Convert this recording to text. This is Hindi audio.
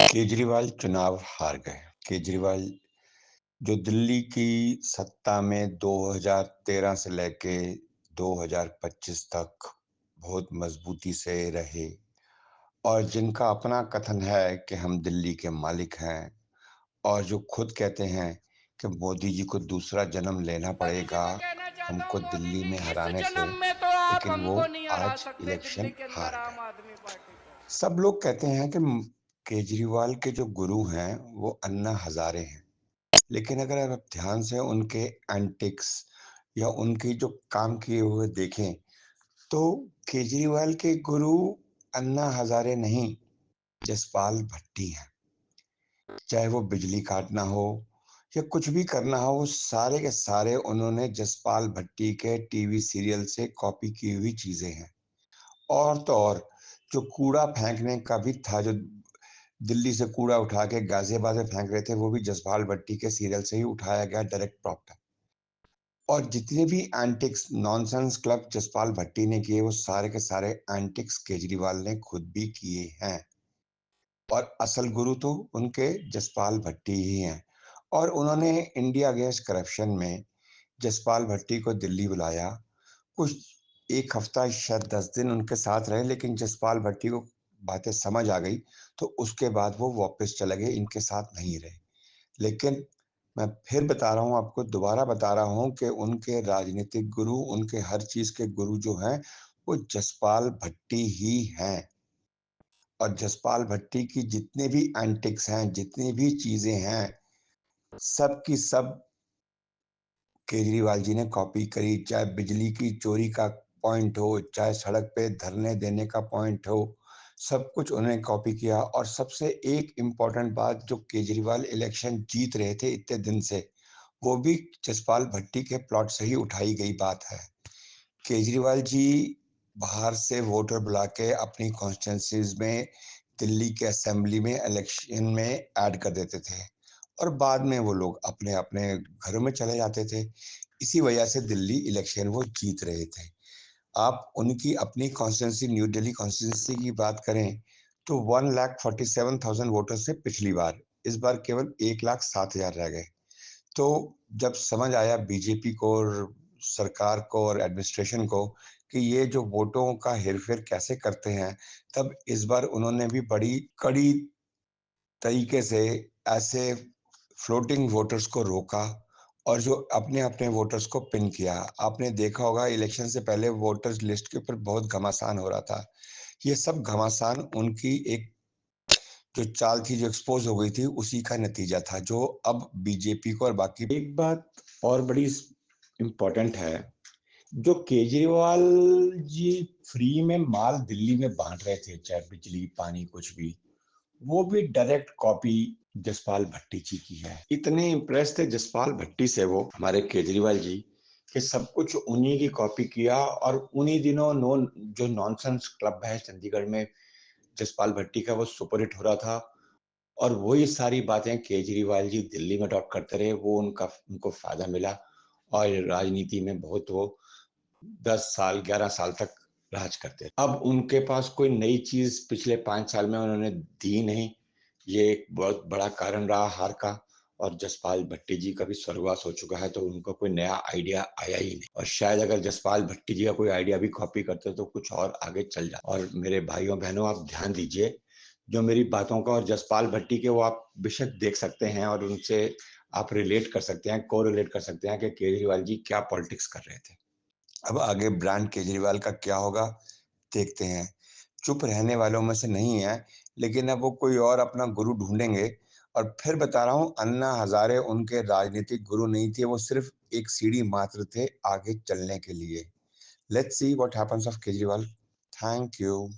केजरीवाल चुनाव हार गए। केजरीवाल जो दिल्ली की सत्ता में 2013 से लेके 2025 तक बहुत मजबूती से रहे और जिनका अपना कथन है कि हम दिल्ली के मालिक हैं और जो खुद कहते हैं कि मोदी जी को दूसरा जन्म लेना मोदी जी पड़ेगा को कहना चाहता हूँ, हमको मोदी दिल्ली जी में इस हराने से, जन्म में तो आप लेकिन वो हमको नहीं हरा आज सकते दिल्ली इलेक्शन के अंदर हार गए। आम आदमी पार्टी को। सब लोग कहते हैं कि केजरीवाल के जो गुरु हैं वो अन्ना हजारे हैं। लेकिन अगर आप ध्यान से उनके एंटिक्स या उनके जो काम किए हुए देखें, तो केजरीवाल के गुरु अन्ना हजारे नहीं, जसपाल भट्टी हैं। चाहे वो बिजली काटना हो या कुछ भी करना हो, वो सारे के सारे उन्होंने जसपाल भट्टी के टीवी सीरियल से कॉपी की हुई चीजें हैं। और तो और जो कूड़ा फेंकने का भी था, जो दिल्ली से कूड़ा उठा के गाजियाबाद में फेंक रहे थे, वो भी जसपाल भट्टी के सीरियल से ही उठाया गया, डायरेक्ट प्रॉप्ट। और जितने भी एंटिक्स नॉनसेंस क्लब जसपाल भट्टी ने किए, वो सारे के सारे एंटिक्स केजरीवाल ने खुद भी किए हैं। और असल गुरु तो उनके जसपाल भट्टी ही हैं। और उन्होंने इंडिया अगेंस्ट करप्शन में जसपाल भट्टी को दिल्ली बुलाया। कुछ 1 हफ्ता शायद 10 दिन उनके साथ रहे, लेकिन जसपाल भट्टी को बातें समझ आ गई, तो उसके बाद वो वापस चले गए, इनके साथ नहीं रहे। लेकिन मैं फिर बता रहा हूँ आपको, दोबारा बता रहा हूँ कि उनके राजनीतिक गुरु, उनके हर चीज़ के गुरु जो हैं, वो जसपाल भट्टी ही हैं। और जसपाल भट्टी की जितने भी एंटिक्स हैं, जितनी भी चीज़ें हैं, सब की सब केजरीवाल जी ने कॉपी करी। चाहे बिजली की चोरी का पॉइंट हो, चाहे सड़क पे धरने देने का पॉइंट हो, सब कुछ उन्होंने कॉपी किया। और सबसे एक इम्पोर्टेंट बात, जो केजरीवाल इलेक्शन जीत रहे थे इतने दिन से, वो भी जसपाल भट्टी के प्लॉट से ही उठाई गई बात है। केजरीवाल जी बाहर से वोटर बुला के अपनी कॉन्स्टिट्यूंसीज में, दिल्ली के असेंबली में इलेक्शन में ऐड कर देते थे और बाद में वो लोग अपने अपने घरों में चले जाते थे। इसी वजह से दिल्ली इलेक्शन वो जीत रहे थे। आप उनकी अपनी कॉन्स्टिट्यूंसी, न्यू दिल्ली कॉन्स्टिट्यूंसी की बात करें, तो 1,47,000 वोटर से पिछली बार, इस बार केवल 1,07,000 रह गए। तो जब समझ आया बीजेपी को और सरकार को और एडमिनिस्ट्रेशन को कि ये जो वोटों का हेरफेर कैसे करते हैं, तब इस बार उन्होंने भी बड़ी कड़ी तरीके से ऐसे फ्लोटिंग वोटर्स को रोका और जो अपने अपने वोटर्स को पिन किया। आपने देखा होगा इलेक्शन से पहले वोटर्स लिस्ट के ऊपर बहुत घमासान हो रहा था। ये सब घमासान उनकी एक जो चाल थी, जो एक्सपोज हो गई थी, उसी का नतीजा था, जो अब बीजेपी को और बाकी। एक बात और बड़ी इम्पोर्टेंट है, जो केजरीवाल जी फ्री में माल दिल्ली में बांट रहे थे, चाहे बिजली पानी कुछ भी, वो भी डायरेक्ट कॉपी जसपाल भट्टी जी की है। इतने इम्प्रेस थे जसपाल भट्टी से वो हमारे केजरीवाल जी, कि सब कुछ उन्हीं की कॉपी किया। और उन्हीं दिनों जो नॉनसेंस क्लब है चंडीगढ़ में जसपाल भट्टी का, वो सुपरहिट हो रहा था। और वही सारी बातें केजरीवाल जी दिल्ली में अडॉप्ट करते रहे, वो उनको फायदा मिला। और राजनीति में बहुत वो 10 साल 11 साल तक राज करते रहे। अब उनके पास कोई नई चीज पिछले 5 साल में उन्होंने दी नहीं। ये एक बहुत बड़ा कारण रहा हार का। और जसपाल भट्टी जी का भी स्वर्गवास हो चुका है, तो उनका कोई नया आइडिया आया ही नहीं। और शायद अगर जसपाल भट्टी जी का कोई आइडिया भी कॉपी करते तो कुछ और आगे चल जाता। और मेरे भाइयों बहनों, आप ध्यान दीजिए जो मेरी बातों का, और जसपाल भट्टी के वो आप बेशक देख सकते हैं और उनसे आप रिलेट कर सकते हैं, को रिलेट कर सकते हैं कि केजरीवाल जी क्या पॉलिटिक्स कर रहे थे। अब आगे ब्रांड केजरीवाल का क्या होगा, देखते हैं। चुप रहने वालों में से नहीं है, लेकिन अब वो कोई और अपना गुरु ढूंढेंगे। और फिर बता रहा हूँ, अन्ना हजारे उनके राजनीतिक गुरु नहीं थे, वो सिर्फ एक सीढ़ी मात्र थे आगे चलने के लिए। Let's see what happens of Kejriwal. Thank you.